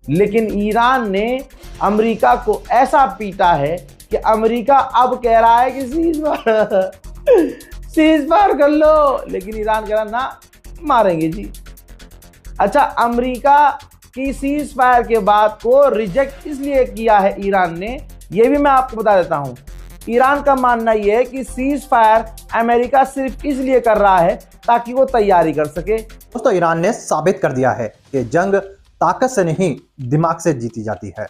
लेकिन ईरान ने अमेरिका को ऐसा पीटा है कि अमेरिका अब कह रहा है कि सीज फायर कर लो, लेकिन ईरान कह रहा ना, मारेंगे जी। अच्छा, अमेरिका की सीज फायर के बात को रिजेक्ट इसलिए किया है ईरान ने, यह भी मैं आपको बता देता हूं। ईरान का मानना यह है कि सीज फायर अमेरिका सिर्फ इसलिए कर रहा है ताकि वो तैयारी कर सके। दोस्तों, ईरान ने साबित कर दिया है कि जंग ताकत से नहीं दिमाग से जीती जाती है।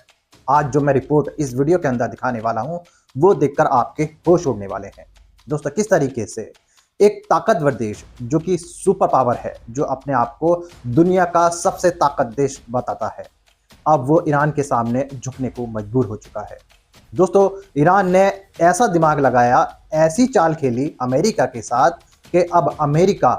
आज जो मैं रिपोर्ट इस वीडियो के अंदर दिखाने वाला हूं वो देखकर आपके होश उड़ने वाले हैं। दोस्तों, किस तरीके से एक ताकतवर देश जो कि सुपर पावर है, जो अपने आप को दुनिया का सबसे ताकत देश बताता है, अब वो ईरान के सामने झुकने को मजबूर हो चुका है। दोस्तों, ईरान ने ऐसा दिमाग लगाया, ऐसी चाल खेली अमेरिका के साथ कि अब अमेरिका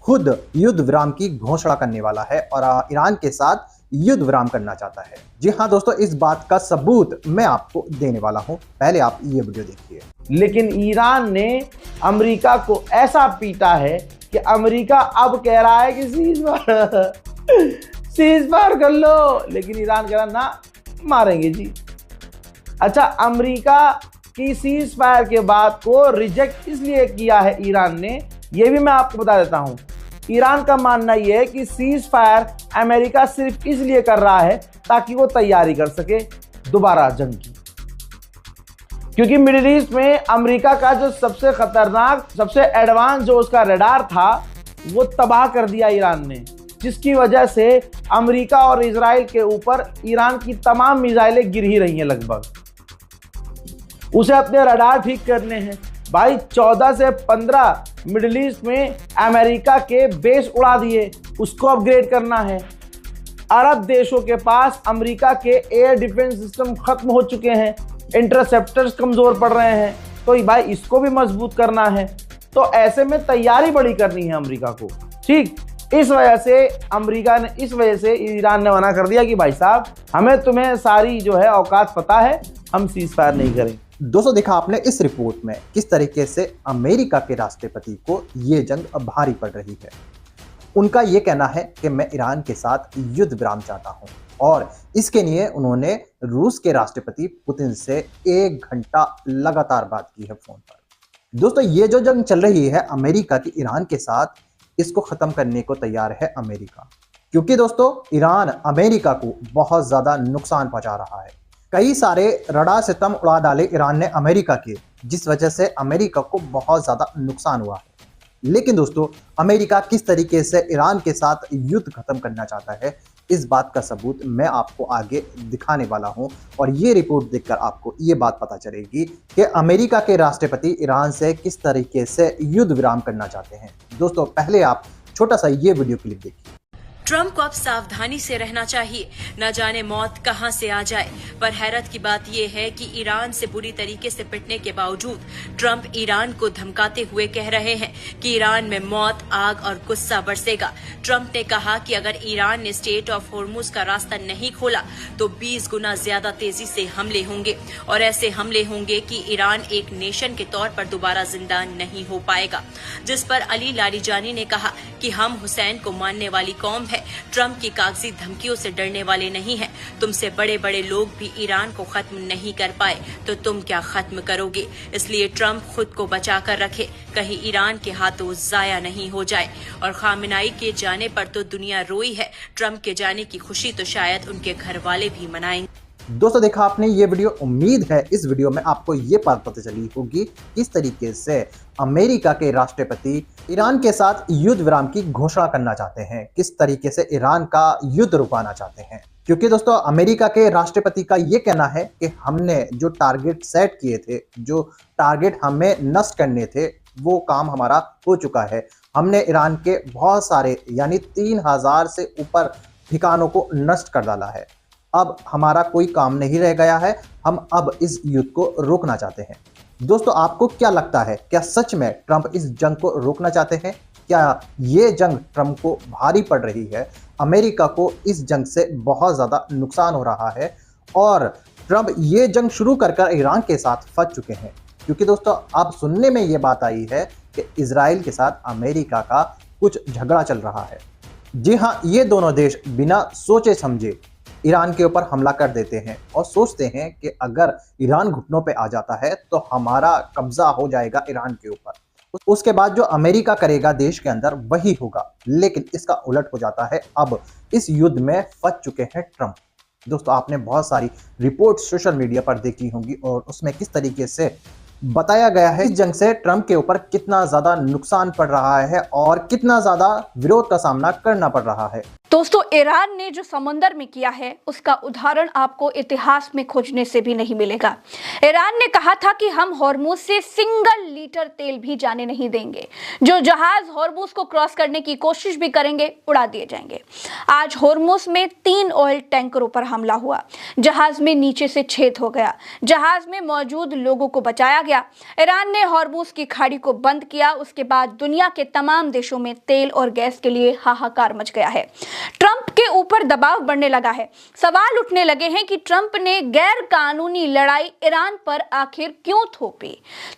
खुद युद्ध विराम की घोषणा करने वाला है और ईरान के साथ युद्ध विराम करना चाहता है। जी हाँ दोस्तों, इस बात का सबूत मैं आपको देने वाला हूं, पहले आप ये वीडियो देखिए। लेकिन ईरान ने अमेरिका को ऐसा पीटा है कि अमेरिका अब कह रहा है कि सीज फायर कर लो, लेकिन ईरान कह रहा ना, मारेंगे जी। अच्छा, अमेरिका की सीज फायर के बात को रिजेक्ट इसलिए किया है ईरान ने, यह भी मैं आपको बता देता हूं। ईरान का मानना यह है कि सीज फायर अमेरिका सिर्फ इसलिए कर रहा है ताकि वो तैयारी कर सके दोबारा जंग की, क्योंकि मिडिल ईस्ट में अमेरिका का जो सबसे खतरनाक, सबसे एडवांस जो उसका रडार था वो तबाह कर दिया ईरान ने, जिसकी वजह से अमेरिका और इजराइल के ऊपर ईरान की तमाम मिसाइलें गिर ही रही हैं। लगभग उसे अपने रडार ठीक करने हैं भाई। 14 से 15 मिडिल ईस्ट में अमेरिका के बेस उड़ा दिए, उसको अपग्रेड करना है। अरब देशों के पास अमेरिका के एयर डिफेंस सिस्टम खत्म हो चुके हैं, इंटरसेप्टर्स कमजोर पड़ रहे हैं, तो भाई इसको भी मजबूत करना है। तो ऐसे में तैयारी बड़ी करनी है अमेरिका को, ठीक। इस वजह से ईरान ने मना कर दिया कि भाई साहब, हमें तुम्हें सारी जो है औकात पता है, हम सीज फायर नहीं करेंगे। दोस्तों, देखा आपने इस रिपोर्ट में किस तरीके से अमेरिका के राष्ट्रपति को ये जंग भारी पड़ रही है। उनका ये कहना है कि मैं ईरान के साथ युद्ध विराम चाहता हूं और इसके लिए उन्होंने रूस के राष्ट्रपति पुतिन से 1 घंटा लगातार बात की है फोन पर। दोस्तों, ये जो जंग चल रही है अमेरिका की ईरान के साथ, इसको खत्म करने को तैयार है अमेरिका, क्योंकि दोस्तों ईरान अमेरिका को बहुत ज्यादा नुकसान पहुंचा रहा है। कई सारे रडार सिस्टम उड़ा डाले ईरान ने अमेरिका के, जिस वजह से अमेरिका को बहुत ज्यादा नुकसान हुआ है। लेकिन दोस्तों, अमेरिका किस तरीके से ईरान के साथ युद्ध खत्म करना चाहता है, इस बात का सबूत मैं आपको आगे दिखाने वाला हूं और ये रिपोर्ट देखकर आपको ये बात पता चलेगी कि अमेरिका के राष्ट्रपति ईरान से किस तरीके से युद्ध विराम करना चाहते हैं। दोस्तों, पहले आप छोटा सा ये वीडियो क्लिप देखिए। ट्रंप को अब सावधानी से रहना चाहिए, न जाने मौत कहां से आ जाए। पर हैरत की बात यह है कि ईरान से बुरी तरीके से पिटने के बावजूद ट्रंप ईरान को धमकाते हुए कह रहे हैं कि ईरान में मौत, आग और गुस्सा बरसेगा। ट्रंप ने कहा कि अगर ईरान ने स्ट्रेट ऑफ होर्मुज का रास्ता नहीं खोला तो 20 गुना ज्यादा तेजी से हमले होंगे और ऐसे हमले होंगे कि ईरान एक नेशन के तौर पर दोबारा जिंदा नहीं हो पाएगा। जिस पर अली लारीजानी ने कहा कि हम हुसैन को मानने वाली कौम है, ट्रंप की कागजी धमकियों से डरने वाले नहीं हैं। तुमसे बड़े बड़े लोग भी ईरान को खत्म नहीं कर पाए तो तुम क्या खत्म करोगे। इसलिए ट्रंप खुद को बचा कर रखे, कहीं ईरान के हाथों जाया नहीं हो जाए। और खामेनेई के जाने पर तो दुनिया रोई है, ट्रंप के जाने की खुशी तो शायद उनके घर वाले भी मनाएंगे। दोस्तों, देखा आपने ये वीडियो, उम्मीद है इस वीडियो में आपको ये बात पता चली होगी किस तरीके से अमेरिका के राष्ट्रपति ईरान के साथ युद्ध विराम की घोषणा करना चाहते हैं, किस तरीके से ईरान का युद्ध रुकवाना चाहते हैं। क्योंकि दोस्तों, अमेरिका के राष्ट्रपति का ये कहना है कि हमने जो टारगेट सेट किए थे, जो टारगेट हमें नष्ट करने थे, वो काम हमारा हो चुका है। हमने ईरान के बहुत सारे यानी 3000 से ऊपर ठिकानों को नष्ट कर डाला है। अब हमारा कोई काम नहीं रह गया है, हम अब इस युद्ध को रोकना चाहते हैं। दोस्तों, आपको क्या लगता है, क्या सच में ट्रंप इस जंग को रोकना चाहते हैं? क्या ये जंग ट्रंप को भारी पड़ रही है? अमेरिका को इस जंग से बहुत ज़्यादा नुकसान हो रहा है और ट्रंप ये जंग शुरू कर ईरान के साथ फंस चुके हैं। क्योंकि दोस्तों, अब सुनने में ये बात आई है कि इजराइल के साथ अमेरिका का कुछ झगड़ा चल रहा है। जी हाँ, ये दोनों देश बिना सोचे समझे ईरान के ऊपर हमला कर देते हैं और सोचते हैं कि अगर ईरान घुटनों पे आ जाता है तो हमारा कब्जा हो जाएगा ईरान के ऊपर। उसके बाद जो अमेरिका करेगा देश के अंदर वही होगा, लेकिन इसका उलट हो जाता है। अब इस युद्ध में फंस चुके हैं ट्रंप। दोस्तों, आपने बहुत सारी रिपोर्ट सोशल मीडिया पर देखी होंगी और उसमें किस तरीके से बताया गया है इस जंग से ट्रंप के ऊपर कितना ज्यादा नुकसान पड़ रहा है और कितना ज्यादा विरोध का सामना करना पड़ रहा है। दोस्तों, ईरान ने जो समंदर में किया है उसका उदाहरण आपको इतिहास में खोजने से भी नहीं मिलेगा। ईरान ने कहा था कि हम हॉर्मुज से सिंगल लीटर तेल भी जाने नहीं देंगे, जो जहाज हॉर्मुज को क्रॉस करने की कोशिश भी करेंगे उड़ा दिए जाएंगे। आज हॉर्मुज में 3 ऑयल टैंकरों पर हमला हुआ, जहाज में नीचे से छेद हो गया, जहाज में मौजूद लोगों को बचाया गया। ईरान ने हॉर्मुज की खाड़ी को बंद किया। उसके बाद दुनिया के तमाम देशों में तेल और गैस के लिए हाहाकार मच गया है। ट्रंप के ऊपर दबाव बढ़ने लगा है। सवाल उठने लगे हैं कि ट्रंप ने गैर कानूनी लड़ाई ईरान पर आखिर क्यों थोपी।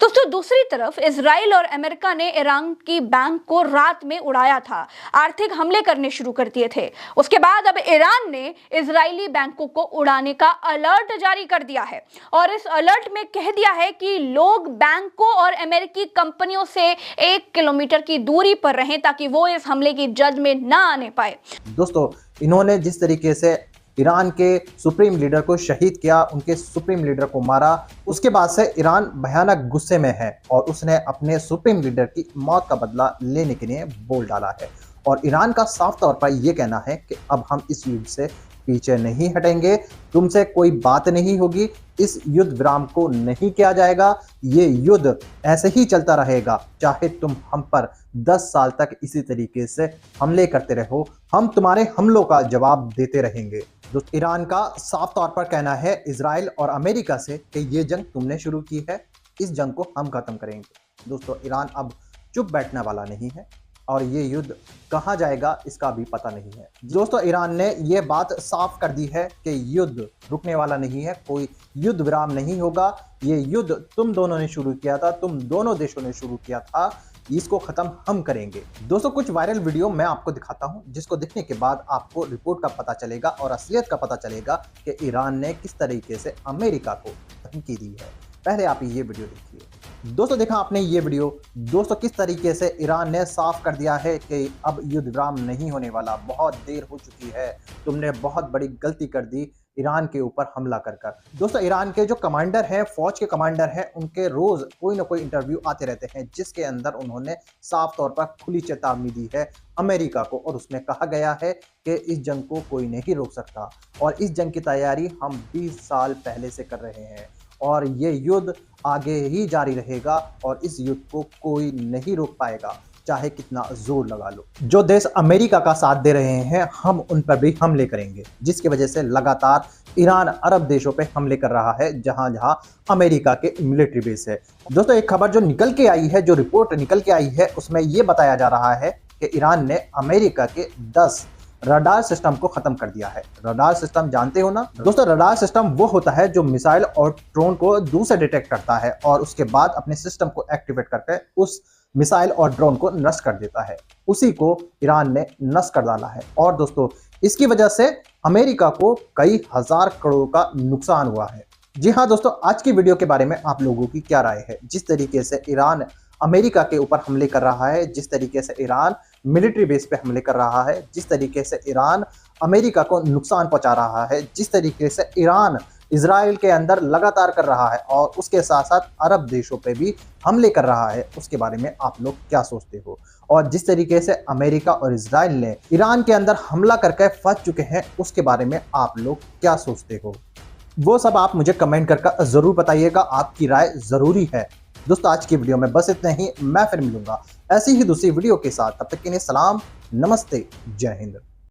दोस्तों, दूसरी तरफ इजराइल और अमेरिका ने ईरान की बैंक को रात में उड़ाया था, आर्थिक हमले करने शुरू कर दिए थे। उसके बाद अब ईरान ने इजरायली बैंकों को उड़ाने का अलर्ट जारी कर दिया है और इस अलर्ट में कह दिया है कि लोग बैंकों और अमेरिकी कंपनियों से 1 किलोमीटर की दूरी पर रहें ताकि वो इस हमले की जद में ना आने पाए। दोस्तों, इन्होंने जिस तरीके से ईरान के सुप्रीम लीडर को शहीद किया, उनके सुप्रीम लीडर को मारा, उसके बाद से ईरान भयानक गुस्से में है और उसने अपने सुप्रीम लीडर की मौत का बदला लेने के लिए बोल डाला है। और ईरान का साफ तौर पर यह कहना है कि अब हम इस युद्ध से पीछे नहीं हटेंगे, तुमसे कोई बात नहीं होगी, इस युद्ध विराम को नहीं किया जाएगा, ये युद्ध ऐसे ही चलता रहेगा, चाहे तुम हम पर 10 साल तक इसी तरीके से हमले करते रहो, हम तुम्हारे हमलों का जवाब देते रहेंगे। दोस्तों, ईरान का साफ तौर पर कहना है इजराइल और अमेरिका से कि ये जंग तुमने शुरू की है, इस जंग को हम खत्म करेंगे। दोस्तों, ईरान अब चुप बैठने वाला नहीं है और ये युद्ध कहाँ जाएगा इसका भी पता नहीं है। दोस्तों, ईरान ने ये बात साफ कर दी है कि युद्ध रुकने वाला नहीं है, कोई युद्ध विराम नहीं होगा। ये युद्ध तुम दोनों ने शुरू किया था, तुम दोनों देशों ने शुरू किया था, इसको खत्म हम करेंगे। दोस्तों, कुछ वायरल वीडियो मैं आपको दिखाता हूं, जिसको देखने के बाद आपको रिपोर्ट का पता चलेगा और असलियत का पता चलेगा कि ईरान ने किस तरीके से अमेरिका को धमकी दी है। पहले आप ये वीडियो देखिए। दोस्तों, देखा आपने ये वीडियो। दोस्तों, किस तरीके से ईरान ने साफ कर दिया है कि अब युद्ध विराम नहीं होने वाला, बहुत देर हो चुकी है, तुमने बहुत बड़ी गलती कर दी ईरान के ऊपर हमला कर कर। दोस्तों, ईरान के जो कमांडर हैं, फौज के कमांडर हैं, उनके रोज कोई ना कोई इंटरव्यू आते रहते हैं, जिसके अंदर उन्होंने साफ तौर पर खुली चेतावनी दी है अमेरिका को और उसमें कहा गया है कि इस जंग को कोई नहीं रोक सकता और इस जंग की तैयारी हम 20 साल पहले से कर रहे हैं और ये युद्ध आगे ही जारी रहेगा और इस युद्ध को कोई नहीं रोक पाएगा, चाहे कितना जोर लगा लो। जो देश अमेरिका का साथ दे रहे हैं, हम उन पर भी हमले करेंगे, जिसकी वजह से लगातार ईरान अरब देशों पे हमले कर रहा है, जहां जहां अमेरिका के मिलिट्री बेस है। दोस्तों, एक खबर जो निकल के आई है, जो रिपोर्ट निकल के आई है, उसमें यह बताया जा रहा है कि ईरान ने अमेरिका के 10 रडार सिस्टम को खत्म कर दिया है। रडार सिस्टम जानते हो ना दोस्तों, रडार सिस्टम वो होता है जो मिसाइल और ड्रोन को दूर से डिटेक्ट करता है और उसके बाद अपने सिस्टम को एक्टिवेट करके उस मिसाइल और ड्रोन को नष्ट कर देता है। उसी को ईरान ने नष्ट कर डाला है और दोस्तों, इसकी वजह से अमेरिका को कई हजार करोड़ का नुकसान हुआ है। जी हाँ दोस्तों, आज की वीडियो के बारे में आप लोगों की क्या राय है? जिस तरीके से ईरान अमेरिका के ऊपर हमले कर रहा है, जिस तरीके से ईरान मिलिट्री बेस पे हमले कर रहा है, जिस तरीके से ईरान अमेरिका को नुकसान पहुंचा रहा है, जिस तरीके से ईरान इजराइल के अंदर लगातार कर रहा है और उसके साथ साथ अरब देशों पे भी हमले कर रहा है, उसके बारे में आप लोग क्या सोचते हो? और जिस तरीके से अमेरिका और इजराइल ने ईरान के अंदर हमला करके फंस चुके हैं, उसके बारे में आप लोग क्या सोचते हो? वो सब आप मुझे कमेंट करके जरूर बताइएगा, आपकी राय जरूरी है। दोस्तों, आज की वीडियो में बस इतना ही। मैं फिर मिलूंगा ऐसी ही दूसरी वीडियो के साथ, तब तक के लिए सलाम, नमस्ते, जय हिंद।